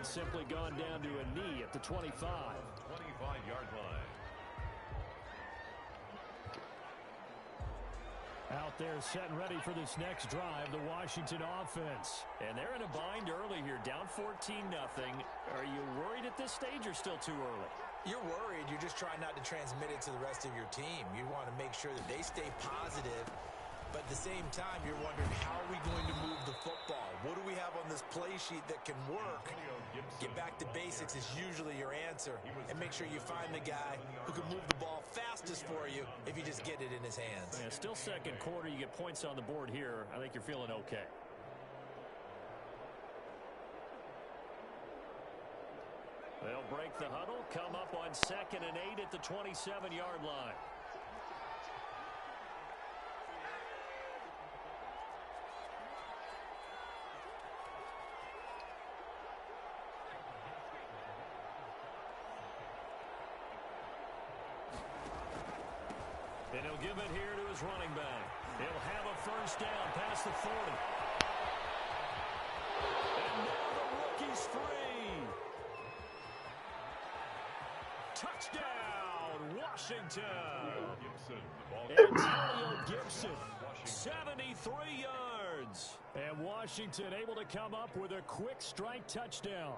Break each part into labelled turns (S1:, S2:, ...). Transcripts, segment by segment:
S1: it's simply gone down to a knee at the 25.
S2: 25-yard line.
S1: Out there setting ready for this next drive, the Washington offense. And they're in a bind early here, down 14-0. Are you worried at this stage or still too early?
S3: You're worried. You're just trying not to transmit it to the rest of your team. You want to make sure that they stay positive. But at the same time, you're wondering, how are we going to move the football? What do we have on this play sheet that can work? Get back to basics is usually your answer. And make sure you find the guy who can move the ball fastest for you if you just get it in his hands.
S1: Yeah, still second quarter. You get points on the board here. I think you're feeling okay. They'll break the huddle, come up on 2nd and 8 at the 27-yard line. And he'll give it here to his running back. He'll have a first down past the 40. And now the rookie's free. Touchdown, Washington. Antonio Gibson, 73 yards. And Washington able to come up with a quick strike touchdown.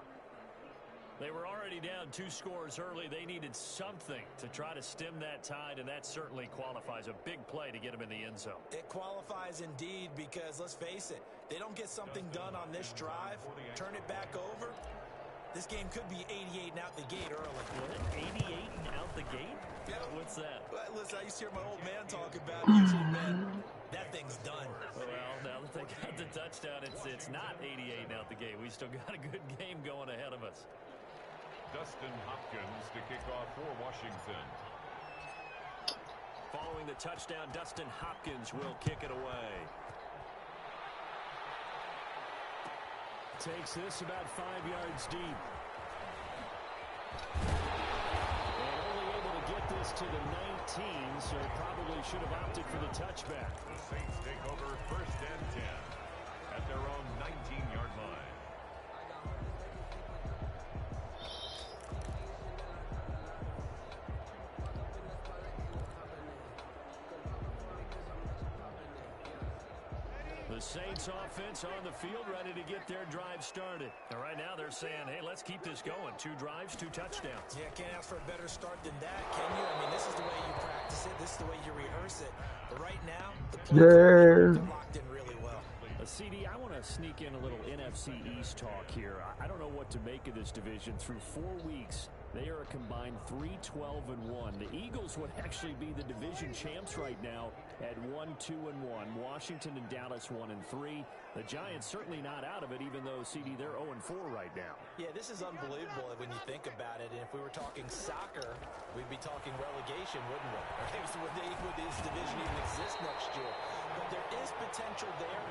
S1: They were already down 2 scores early. They needed something to try to stem that tide, and that certainly qualifies. A big play to get them in the end zone.
S3: It qualifies indeed because, let's face it, they don't get something done on this drive, turn it back over, this game could be 88 and out the gate early.
S1: What? 88 and out the gate?
S3: Yeah.
S1: What's that?
S3: Well, listen, I used to hear my old man talk about it. Usually, man, that thing's done.
S1: Well, now that they got the touchdown, it's not 88 and out the gate. We still got a good game going ahead of us.
S2: Dustin Hopkins to kick off for Washington.
S1: Following the touchdown, Dustin Hopkins will kick it away. Takes this about 5 yards deep. And only able to get this to the 19, so probably should have opted for the touchback.
S2: The Saints take over 1st and 10 at their own 19-yard line.
S1: The Saints offense on the field ready to get their drive started. And right now they're saying, hey, let's keep this going. 2 drives, 2 touchdowns.
S3: Yeah, can't ask for a better start than that, can you? I mean, this is the way you practice it. This is the way you rehearse it. But right now, the players are locked in really well.
S1: CD, I want to sneak in a little NFC East talk here. I don't know what to make of this division. Through 4 weeks, they are a combined 3-12-1. The Eagles would actually be the division champs right now at 1-2-1. Washington and Dallas 1-3. The Giants certainly not out of it, even though, CD, they're 0-4 right now.
S3: Yeah, this is unbelievable when you think about it. And if we were talking soccer, we'd be talking relegation, wouldn't we? Would this division even exist next year? But there is potential there.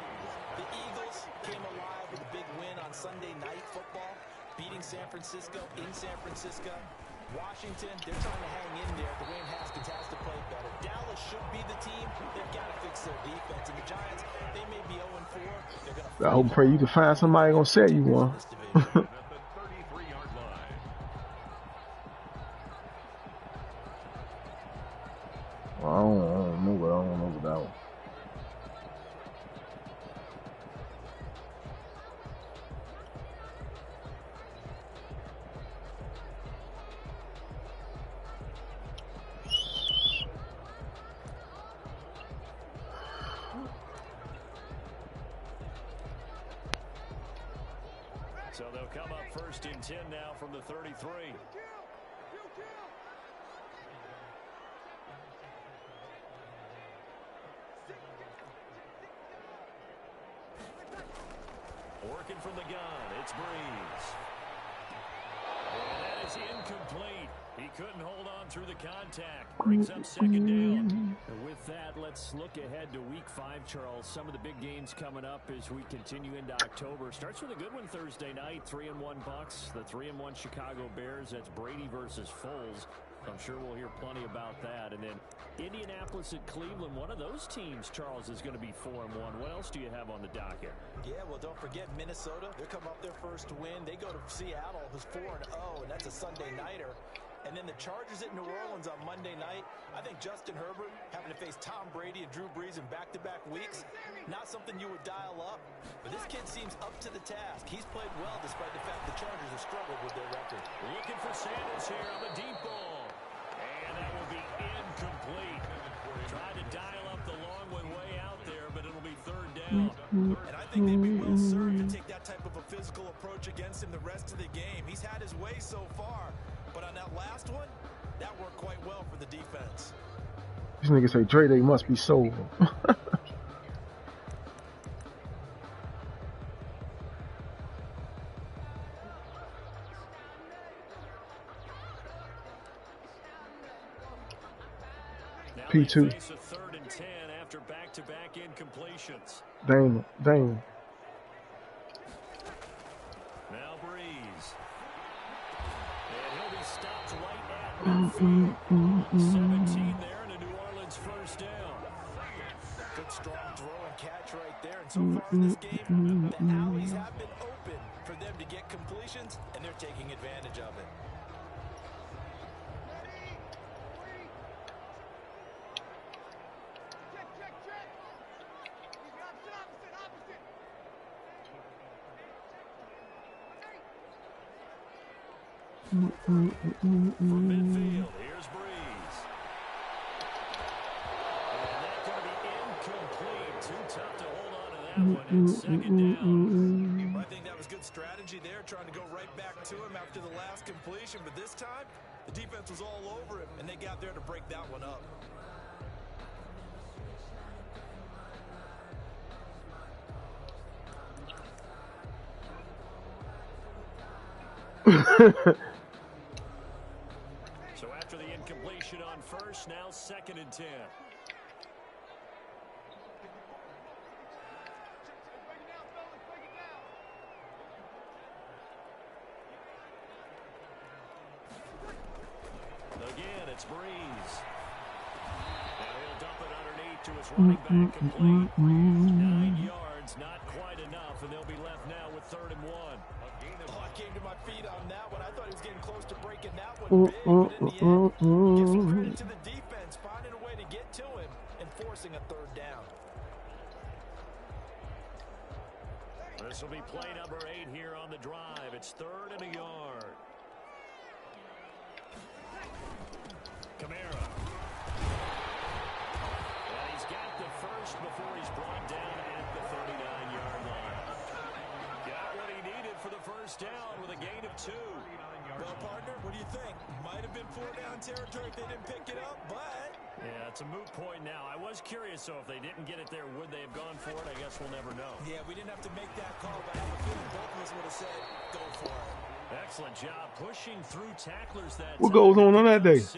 S3: The Eagles came alive with a big win on Sunday Night Football, beating San Francisco in San Francisco. Washington, they're trying to hang in there. Dwayne Haskins has to play better. Dallas should be the team. They've got to fix their defense. And the Giants, they may be 0-4. They're going to.
S4: I hope pray you can find somebody gonna set you one.
S2: At the 33-yard line.
S4: I don't know about that one.
S1: So they'll come up 1st and 10 now from the 33. Working from the gun, it's Breeze. And that is incomplete. He couldn't hold on through the contact. Brings up 2nd down. And with that, let's look ahead to Week 5, Charles. Some of the big games coming up as we continue into October. Starts with a good one Thursday night, 3-1 Bucks. The 3-1 Chicago Bears. That's Brady versus Foles. I'm sure we'll hear plenty about that. And then Indianapolis and Cleveland, one of those teams, Charles, is going to be 4-1. What else do you have on the docket?
S3: Yeah, well, don't forget Minnesota. They're coming off their first win. They go to Seattle, who's 4-0, and that's a Sunday nighter. And then the Chargers at New Orleans on Monday night. I think Justin Herbert having to face Tom Brady and Drew Brees in back-to-back weeks, not something you would dial up. But this kid seems up to the task. He's played well despite the fact the Chargers have struggled with their record.
S1: Looking for Sanders here on the deep ball. And that will be incomplete. Tried to dial up the long one way out there, but it'll be third down.
S3: And I think they'd be well served to take that type of a physical approach against him the rest of the game. He's had his way so far. But on that last one, that worked quite well for the defense.
S4: These niggas say Dre, they must be sold. P2.
S1: Face a 3rd and 10 after back-to-back incompletions.
S4: Dang.
S1: Now Breeze. And he'll be stopped right at midfield. 17 there and a New Orleans first down.
S3: Good strong throw and catch right there. And so far in this game, the alleys have been open for them to get completions, and they're taking advantage of it.
S1: From midfield, here's Breeze. And that's going to be incomplete. Too tough to hold on to that one. And second down.
S3: I think that was good strategy there, trying to go right back to him after the last completion. But this time, the defense was all over him, and they got there to break that one up.
S1: So after the incompletion on first, now 2nd and 10. Again, it's Breeze. Now he'll dump it underneath to his running back complete. 9 yards, not quite enough, and they'll be left now with 3rd and 1.
S3: Oh, I came to my feet on that one. I thought he was getting close to breaking that one big, but in the end, give some credit to the defense, finding a way to get to him and forcing a 3rd down.
S1: This will be play number 8 here on the drive. It's 3rd and a yard. Kamara. And he's got the first before he's brought down at the 39-yard line. Got what he needed for the first down with a gain of 2.
S3: Well, partner, what do you think? Might have been 4-down territory if they didn't pick it up, but...
S1: Yeah, it's a moot point now. I was curious, so if they didn't get it there, would they have gone for it? I guess we'll never know.
S3: Yeah, we didn't have to make that call, but I have a feeling both of us would have said, go for it.
S1: Excellent job pushing through tacklers that
S4: What goes on that day?
S1: 6.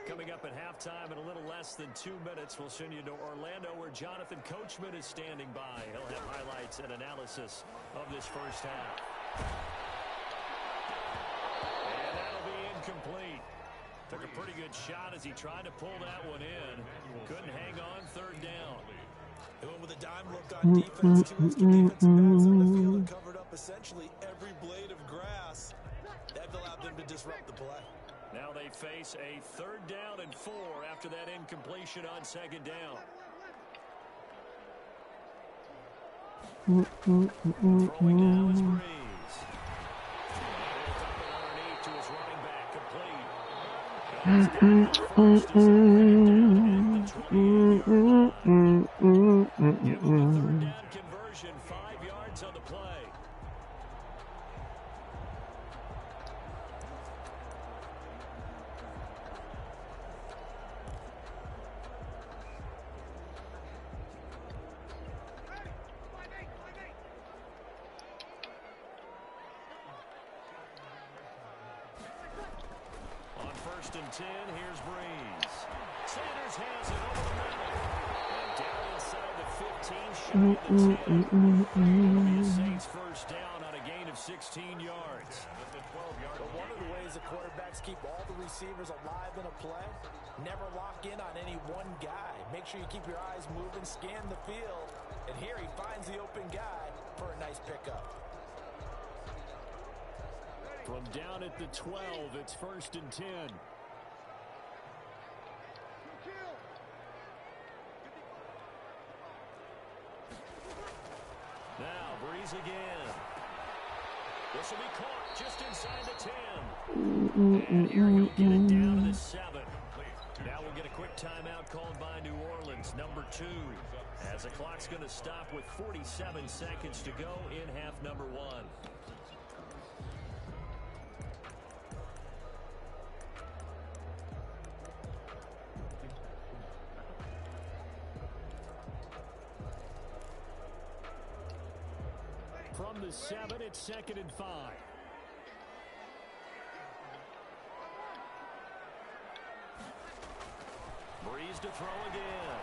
S1: Coming up at halftime in a little less than 2 minutes, we'll send you to Orlando where Jonathan Coachman is standing by. He'll have highlights and analysis of this first half. And that'll be incomplete. Took a pretty good shot as he tried to pull that one in. Couldn't hang on, 3rd down.
S3: They went with a dime look on defense. 2 extra defensive backs on the field and covered up essentially every blade of grass. That allowed them to disrupt the play.
S1: Now they face a 3rd down and 4 after that incompletion on 2nd down. Throwing now is Breeze. Underneath to his running back, complete. Give him a 3rd down conversion, 5 yards on the play. first and 10. Here's Breeze. Sanders has it over the middle. And down inside the 15, shy of the 10. It'll be a Saints first down on a gain of 16 yards.
S3: But one of the ways the quarterbacks keep all the receivers alive in a play, never lock in on any one guy. Make sure you keep your eyes moving, scan the field. And here he finds the open guy for a nice pickup.
S1: From down at the 12, it's first and 10. Now, Breeze again. This will be caught just inside the 10. And here he'll get it down to the 7. Now we'll get a quick timeout called by New Orleans, number 2. As the clock's going to stop with 47 seconds to go in half number 1. From the 7, it's second and 5. Breeze to throw again.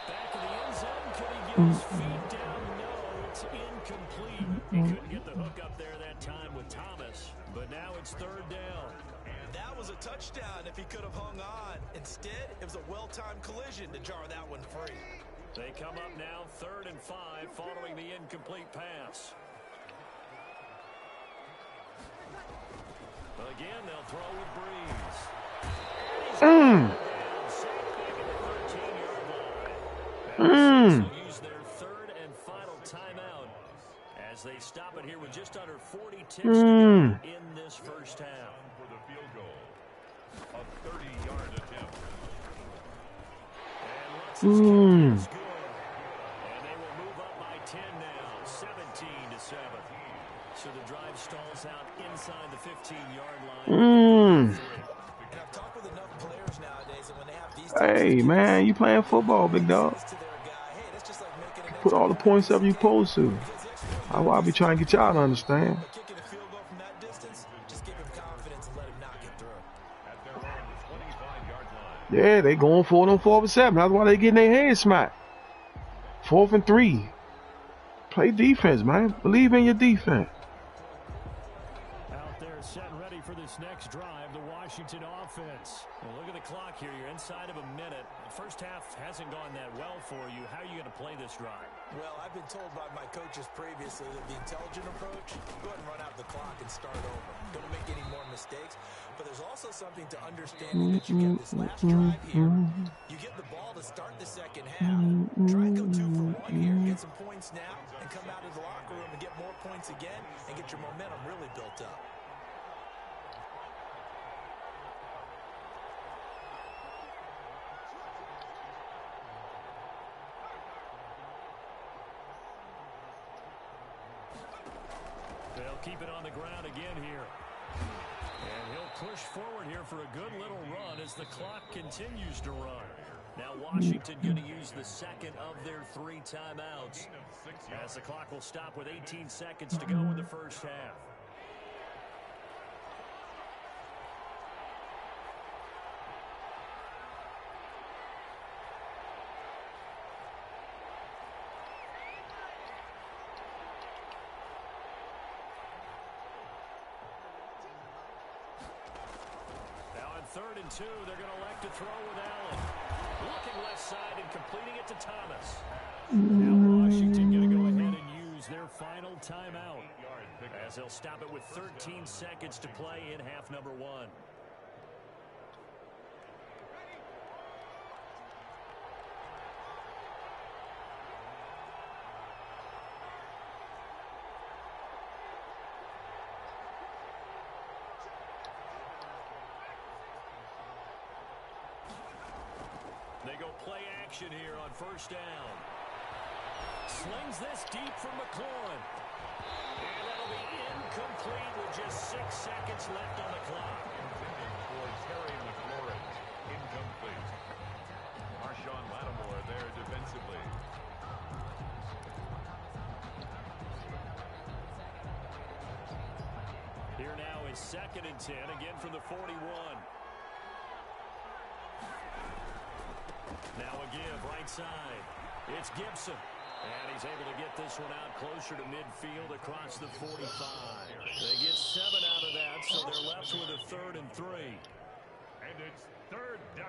S1: Back in the end zone. Could he get his feet down? No, it's incomplete. He couldn't get the hook up there that time with Thomas. But now it's third down.
S3: That was a touchdown if he could have hung on. Instead, it was a well-timed collision to jar that one free.
S1: They come up now, third and 5, following the incomplete pass. Again, they'll throw with Breeze. Use their third and final timeout as they stop it here with just under 40 ticks to go in this first half.
S2: For the field goal, a 30-yard attempt.
S1: And let's score. And they will move up by 10 now, 17-7. So the drive stalls out inside the 15-yard line.
S3: And I've talked with enough players nowadays, and when they have these
S4: Hey, man, you playing football, big dog. Put all the points up you supposed to. I be trying to get y'all to understand.
S3: kicking a field goal from that distance, just give him confidence and let him knock it through.
S2: At their own 25-yard line.
S4: Yeah, they going for them 4 for 7. That's why they getting their hands smacked. 4th and 3. Play defense, man. Believe in your defense.
S1: Out there set and ready for this next drive, the Washington offense. Well, look at the clock here. You're inside of a minute. The first half hasn't gone that well for you. How are you going to play this drive?
S3: Well, I've been told by my coaches previously that the intelligent approach, go ahead and run out the clock and start over. Don't make any more mistakes. But there's also something to understanding that you get this last drive here. You get the ball to start the second half. Try and go 2 for 1 here. Get some points now and come out of the locker room and get more points again and get your momentum really built up.
S1: They'll keep it on the ground again here. And he'll push forward here for a good little run as the clock continues to run. Now Washington going to use the second of their 3 timeouts as the clock will stop with 18 seconds to go in the first half. Third and 2, they're going to elect to throw with Allen. Looking left side and completing it to Thomas. Now Washington going to go ahead and use their final timeout as they'll stop it with 13 seconds to play in half number 1. They go play action here on first down. Slings this deep from McLaurin. And that'll be incomplete with just 6 seconds left on the clock.
S2: For Terry McLaurin, incomplete. Marshawn Lattimore there defensively.
S1: Here now is 2nd and 10, again from the 41. Now a give right side. It's Gibson. And he's able to get this one out closer to midfield across the 45. They get 7 out of that, so they're left with a 3rd and 3.
S2: And it's 3rd down.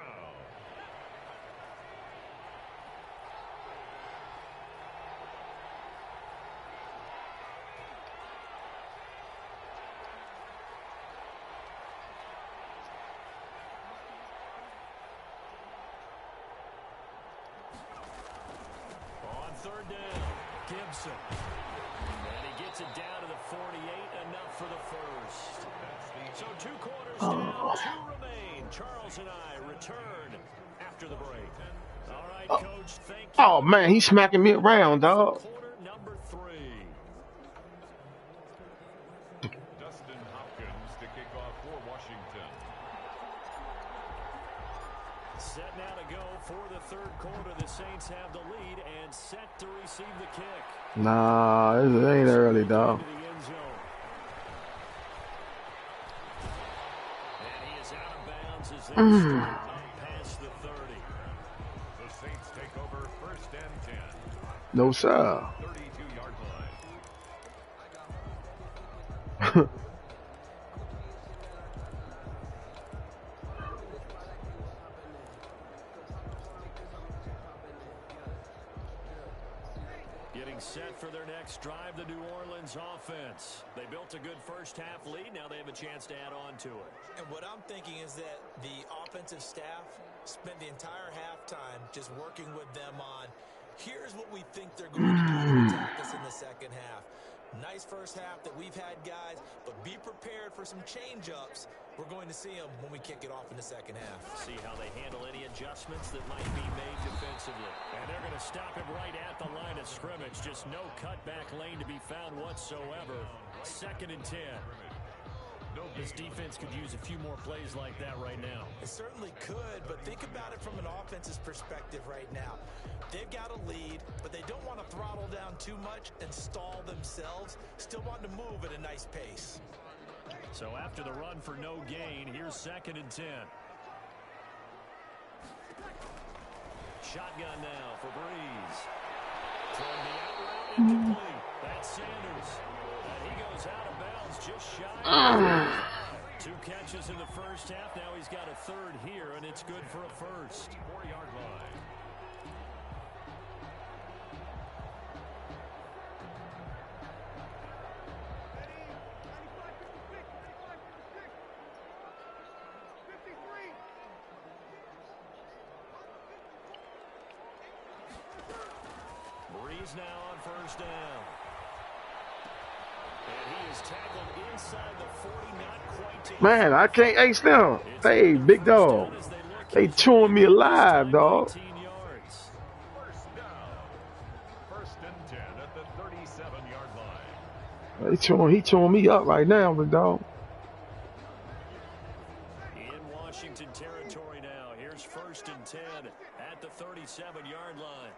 S1: On 3rd down, Gibson. And he gets it down to the 48, enough for the first. So 2 quarters down, 2 remain. Charles and I return after the break. All right, Coach, thank you.
S4: Oh, man, he's smacking me around, dog.
S1: Quarter number 3.
S2: Dustin Hopkins to kick off for Washington.
S1: Set now to go for the 3rd quarter. The Saints have the lead and set to receive the kick.
S4: Nah, it ain't early, dog.
S1: And he is out of bounds as they start past the 30.
S2: The Saints take over 1st and 10.
S4: No, sir.
S2: 32-yard line.
S1: Getting set for their next drive, the New Orleans offense. They built a good first-half lead. Now they have a chance to add on to it.
S3: And what I'm thinking is that the offensive staff spent the entire halftime just working with them on, here's what we think they're going to do to attack us in the second half. Nice first half that we've had, guys, but be prepared for some change-ups. We're going to see them when we kick it off in the second half.
S1: See how they handle any adjustments that might be made defensively. And they're going to stop him right at the line of scrimmage. Just no cutback lane to be found whatsoever. 2nd and 10. This defense could use a few more plays like that right now.
S3: It certainly could, but think about it from an offense's perspective right now. They've got a lead, but they don't want to throttle down too much and stall themselves. Still want to move at a nice pace.
S1: So after the run for no gain, here's 2nd and 10. Shotgun now for Breeze. Throwing the out route incomplete. That's Sanders. And he goes out of bounds just shy of 2 catches in the first half. Now he's got a 3rd here, and it's good for a first.
S2: 4-yard line.
S1: Breeze now on 1st down. And he is tackled inside the 40, not quite to
S4: Man, I can't ace them. Hey, big dog. They chewing me alive, dog.
S1: 19 yards.
S2: 1st down. 1st and 10 at the 37-yard line.
S4: He chewing me up right now, big dog.
S1: In Washington territory now. Here's 1st and 10 at the 37-yard line.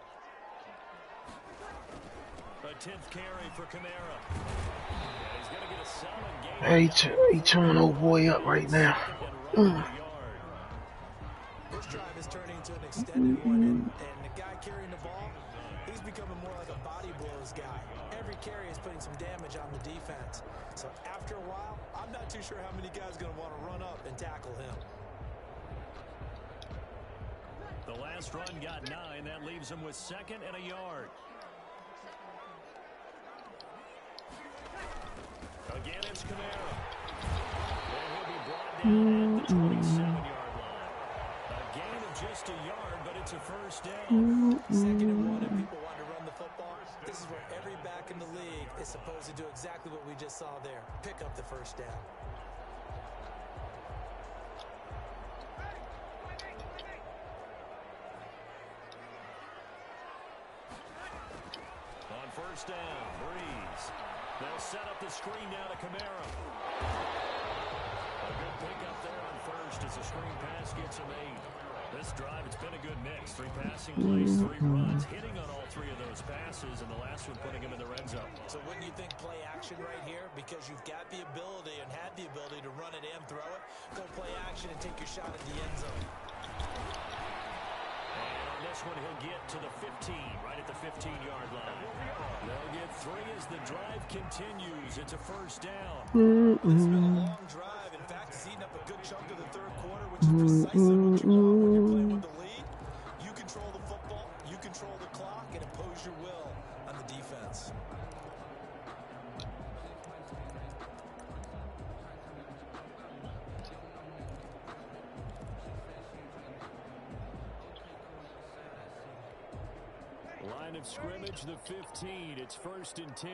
S1: A 10th carry for Kamara. And he's going to get a solid gain.
S4: Hey, he chewing old boy up right now.
S3: This drive is turning into an extended one, and the guy carrying the ball, he's becoming more like a body blows guy. Every carry is putting some damage on the defense. So after a while, I'm not too sure how many guys are going to want to run up and tackle him.
S1: The last run got 9. That leaves him with 2nd and a yard. Again, it's Kamara. And he'll be brought down at the 27-yard line. A gain of just a yard, but it's a 1st down.
S3: 2nd and 1, and people want to run the football. This is where every back in the league is supposed to do exactly what we just saw there. Pick up the 1st down.
S1: On 1st down, Breeze. They'll set up the screen now to Kamara. A good pickup there on 1st as the screen pass gets him 8. This drive, it's been a good mix. 3 passing plays, 3 runs, hitting on all 3 of those passes, and the last one putting him in the red zone.
S3: So wouldn't you think play action right here? Because you've got the ability and had the ability to run it and throw it. Go play action and take your shot at the end zone.
S1: And on this one, he'll get to the 15, right at the 15-yard line. They'll get 3 as the drive continues. It's a first down.
S3: It's been a long drive. In fact, it's eaten up a good chunk of the third quarter, which is precisely what you want when you're playing with the lead. You control the football, you control the clock, and impose your will on the defense.
S1: Line of scrimmage, the 15. It's 1st and 10.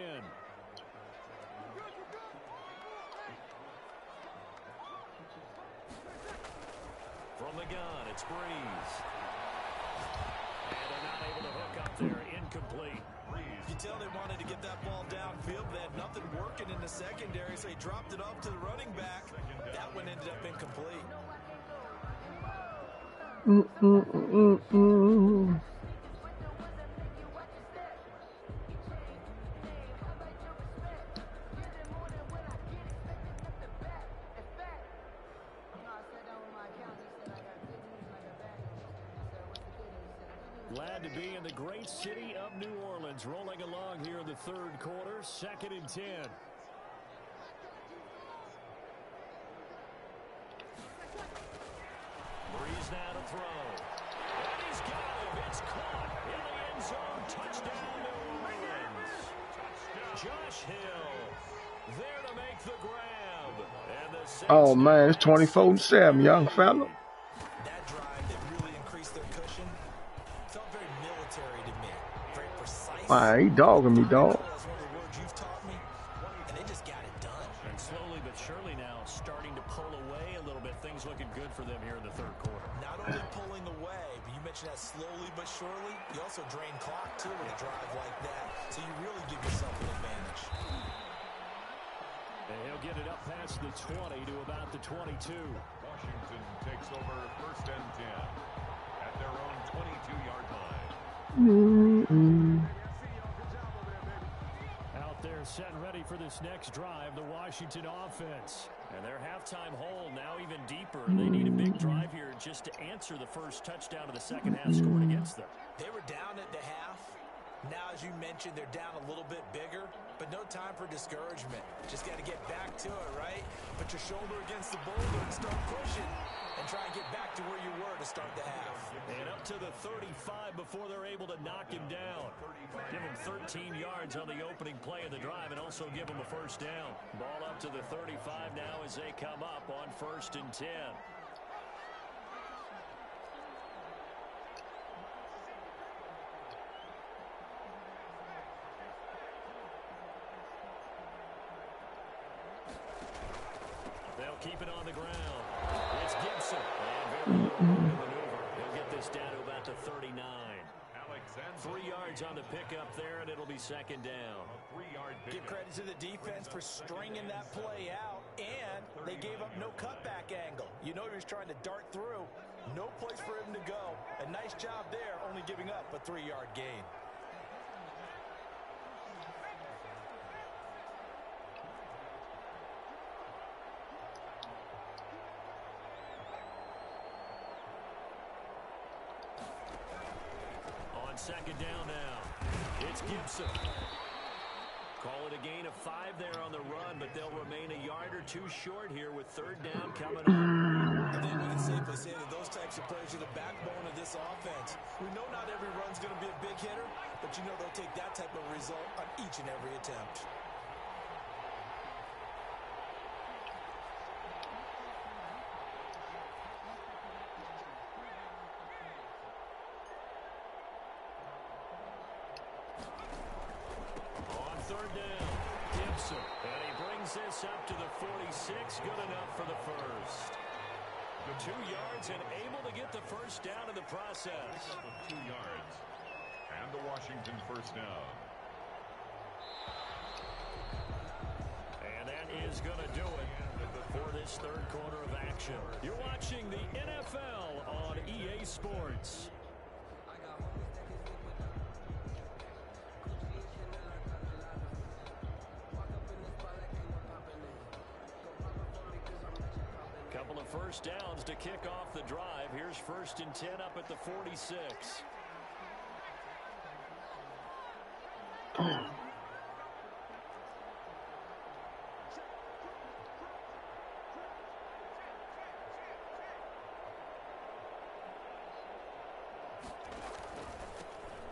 S1: From the gun, it's Breeze. And they're not able to hook up there. Incomplete.
S3: You tell they wanted to get that ball downfield. They had nothing working in the secondary, so he dropped it off to the running back. That one ended up incomplete.
S1: Glad to be in the great city of New Orleans, rolling along here in the third quarter, 2nd and 10. Breeze now to throw. And he's got him. It's caught in the end zone. Touchdown, New Orleans. Josh Hill there to make the grab. And the
S4: Oh, man, it's 24-7, young fella.
S3: That drive that really increased their cushion felt very military to me. Very precise.
S4: Man, he dogging me, dog.
S3: That's one of the words you've taught me. And they just got it done.
S1: And slowly but surely now starting to pull away a little bit. Things looking good for them here in the third quarter.
S3: Not only pulling away, but you mentioned that slowly but surely. You also drain clock, too, with a drive like that. So you really give yourself an advantage.
S1: And he'll get it up past the 20 to about the 22.
S2: Washington takes over 1st and 10 at their own 22-yard line.
S1: Out there set and ready for this next drive, the Washington offense. And their halftime hole now even deeper. They need a big drive here just to answer the first touchdown of the second half scored against them.
S3: They were down at the half. Now, as you mentioned, they're down a little bit bigger, but no time for discouragement. Just got to get back to it, right? Put your shoulder against the boulder and start pushing and try and get back to where you were to start the half.
S1: And up to the 35 before they're able to knock him down. Give him 13 yards on the opening play of the drive and also give him a first down. Ball up to the 35 now as they come up on 1st and 10. They'll keep it on the ground. It's Gibson. And very low maneuver. He'll get this down to about the 39. 3 yards on the pickup there, and it'll be 2nd down.
S3: Give credit to the defense for stringing that play out, and they gave up no cutback angle. You know he was trying to dart through. No place for him to go. A nice job there, only giving up a 3-yard gain.
S1: On 2nd down now, it's Gibson. Call it a gain of 5 there on the run, but they'll remain a yard or 2 short here with 3rd down coming up.
S3: I think we can safely say that those types of players are the backbone of this offense. We know not every run's going to be a big hitter, but you know they'll take that type of result on each and every attempt.
S1: On 3rd down, Gibson. And he brings this up to the 46. Good enough for the first. 2 yards and able to get the first down in the process.
S2: 2 yards. And the Washington first down.
S1: And that is going to do it for this third quarter of action. You're watching the NFL on EA Sports. Couple of first downs to kick off the drive. Here's 1st and 10 up at the 46.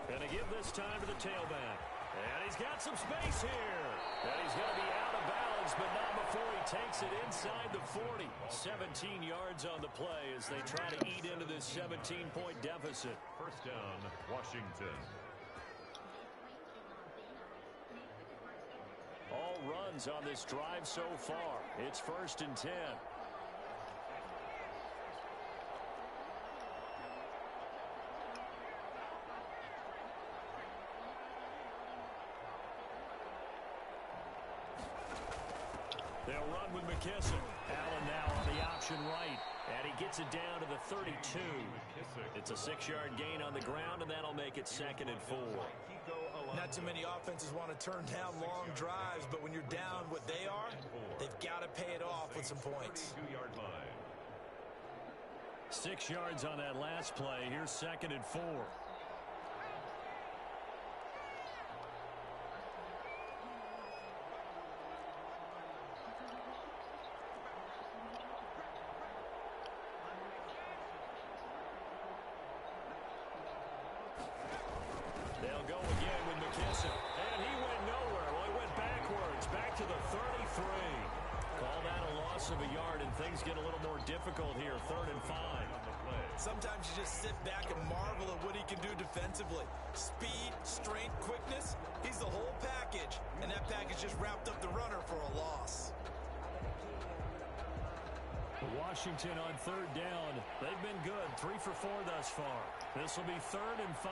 S1: Gonna give this time to the tailback. And he's got some space here. And he's going to be out of bounds, but not before he takes it inside the 40. 17 yards on the play as they try to eat into this 17-point deficit.
S2: First down, Washington.
S1: All runs on this drive so far. It's 1st and 10. They'll run with McKissick. Allen now on the option right. And he gets it down to the 32. It's a 6-yard gain on the ground, and that'll make it 2nd and 4.
S3: Not too many offenses want to turn down long drives, but when you're down what they are, they've got to pay it off with some points.
S1: 6 yards on that last play. Here's 2nd and 4. They'll go again with McKissick. And he went nowhere. Well, he went backwards. Back to the 33. Call that a loss of a yard, and things get a little more difficult here. 3rd and 5.
S3: Sometimes you just sit back and marvel at what he can do defensively. Speed, strength, quickness. He's the whole package. And that package just wrapped up the runner for a loss.
S1: Washington on 3rd down. They've been good. 3 for 4 thus far. This will be 3rd and 5.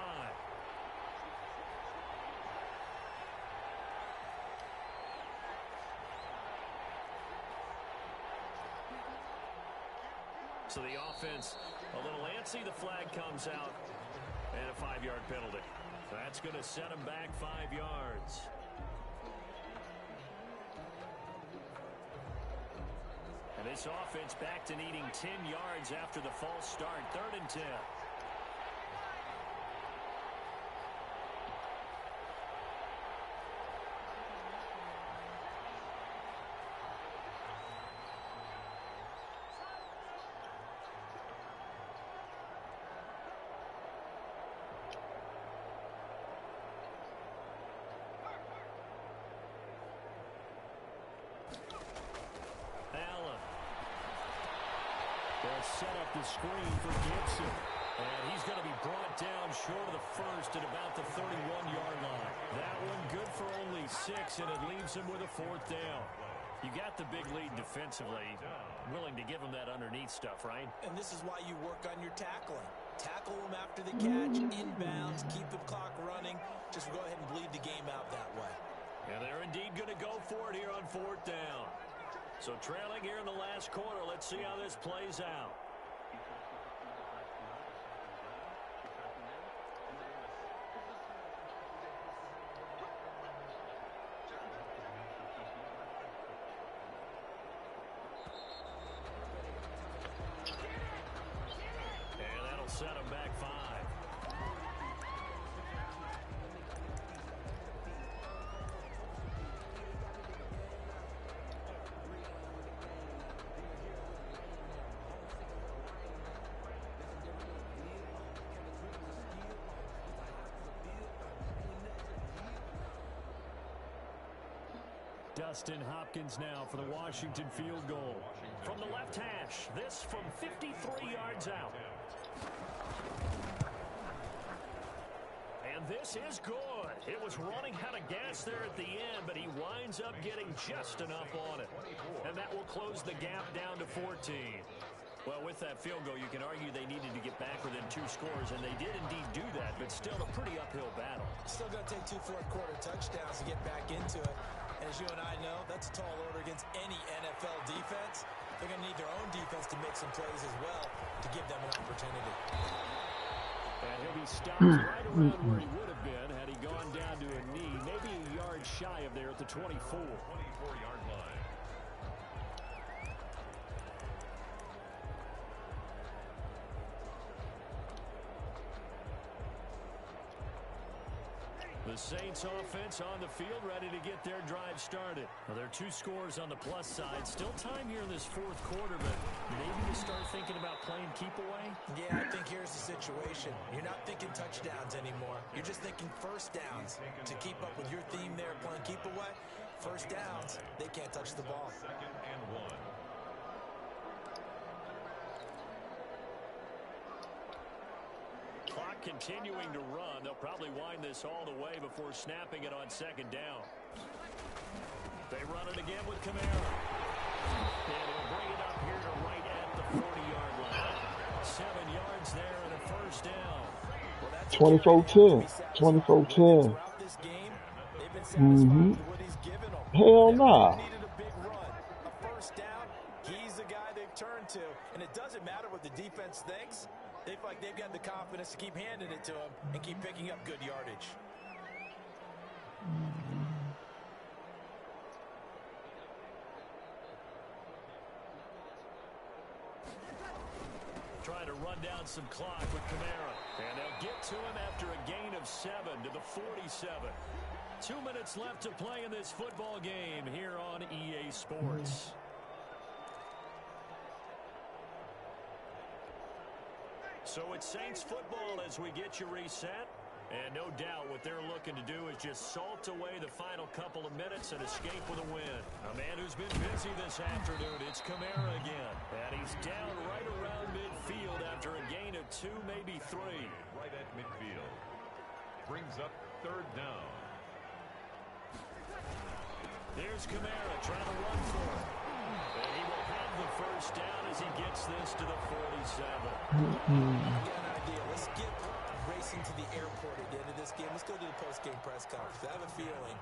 S1: So the offense a little antsy. The flag comes out. And a 5-yard penalty. That's going to set him back 5 yards. And this offense back to needing 10 yards after the false start. 3rd and 10. They'll set up the screen for Gibson. And he's going to be brought down short of the first at about the 31-yard line. That one good for only 6, and it leaves him with a 4th down. You got the big lead defensively. Willing to give him that underneath stuff, right?
S3: And this is why you work on your tackling. Tackle him after the catch, inbounds, keep the clock running. Just go ahead and bleed the game out that way.
S1: And they're indeed going to go for it here on 4th down. So trailing here in the last quarter. Let's see how this plays out. And that'll set him back 5. Dustin Hopkins now for the Washington field goal. From the left hash, this from 53 yards out. And this is good. It was running out of gas there at the end, but he winds up getting just enough on it. And that will close the gap down to 14. Well, with that field goal, you can argue they needed to get back within 2 scores, and they did indeed do that, but still a pretty uphill battle.
S3: Still going to take 2 fourth-quarter touchdowns to get back into it. And as you and I know, that's a tall order against any NFL defense. They're going to need their own defense to make some plays as well to give them an opportunity.
S1: And he'll be stopped right around where he would have been had he gone down to a knee, maybe a yard shy of there at the 24.
S2: 24-yard line.
S1: The Saints offense on the field, ready to get their drive started. Well, there are 2 scores on the plus side. Still time here in this fourth quarter, but maybe you start thinking about playing keep away?
S3: Yeah, I think here's the situation. You're not thinking touchdowns anymore. You're just thinking first downs. To keep up with your theme there, playing keep away, first downs, they can't touch the ball.
S2: 2nd and 1.
S1: Clock continuing to run. They'll probably wind this all the way before snapping it on 2nd down. They run it again with Camara. And he'll bring it up here to right at the 40-yard line. 7 yards there and a first down.
S3: Well, that's
S4: 24-10. 24-10.
S3: throughout this game, they've been satisfied with what he's given them.
S4: Hell nah.
S3: They needed a big run. A first down, he's the guy they've turned to. And it doesn't matter what the defense thinks. They feel like they've got the confidence to keep handing it to him and keep picking up good yardage.
S1: Trying to run down some clock with Camara. And they'll get to him after a gain of 7 to the 47. 2 minutes left to play in this football game here on EA Sports. So it's Saints football as we get you reset. And no doubt what they're looking to do is just salt away the final couple of minutes and escape with a win. A man who's been busy this afternoon, it's Camara again. And he's down right around midfield after a gain of 2, maybe 3.
S2: Right at midfield. Brings up 3rd down.
S1: There's Camara trying to run for it. And he will have the first down as he gets this to the 47.
S3: I've got an idea. Let's get racing to the airport at the end of this game. Let's go to the post-game press conference. I have a feeling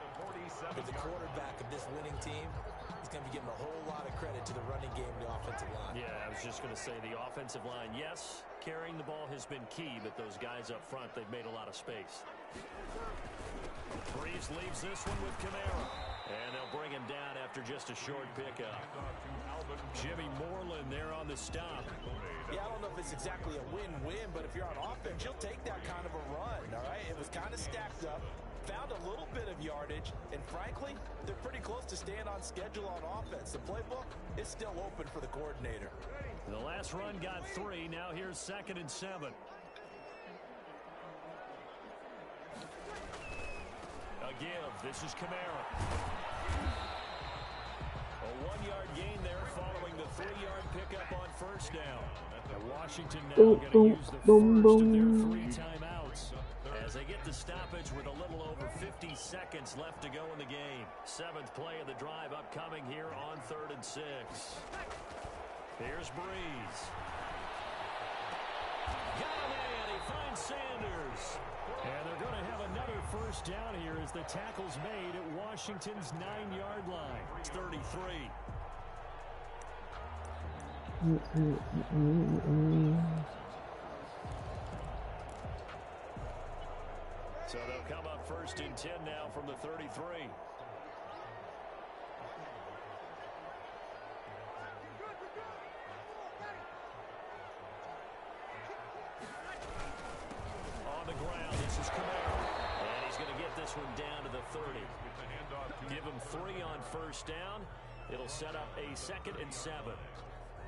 S3: that the quarterback of this winning team is going to be giving a whole lot of credit to the running game and the offensive line.
S1: Yeah, I was just going to say the offensive line, yes, carrying the ball has been key, but those guys up front, they've made a lot of space. Breeze leaves this one with Camara. And they'll bring him down after just a short pickup. Jimmy Moreland there on the stop.
S3: Yeah, I don't know if it's exactly a win-win, but if you're on offense, you'll take that kind of a run, all right? It was kind of stacked up, found a little bit of yardage, and frankly, they're pretty close to staying on schedule on offense. The playbook is still open for the coordinator.
S1: The last run got 3. Now here's 2nd and 7. A give. This is Camara. A 1-yard gain there following the 3-yard pickup on first down. And Washington now going to use the first of their 3 timeouts as they get the stoppage with a little over 50 seconds left to go in the game. 7th play of the drive upcoming here on 3rd and 6. Here's Breeze. Got him in. He finds Sanders. And they're going to have another first down here as the tackle's made at Washington's 9-yard line. It's 33. So they'll come up 1st and 10 now from the 33. On the ground, this is Camara. And he's going to get this one down to the 30. Give him 3 on first down. It'll set up a 2nd and 7.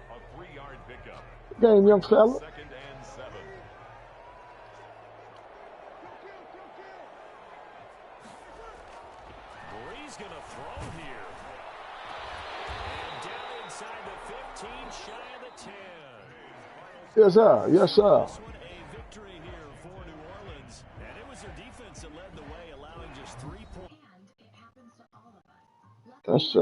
S2: A 3-yard pickup.
S4: Game, young fella.
S2: 2nd and 7.
S1: Breeze going to throw here. And down inside the 15, shy of the 10.
S4: Yes, sir. Yes, sir.
S1: This one a victory here for New Orleans. And it was their defense that led the way, allowing just 3 points.
S4: That's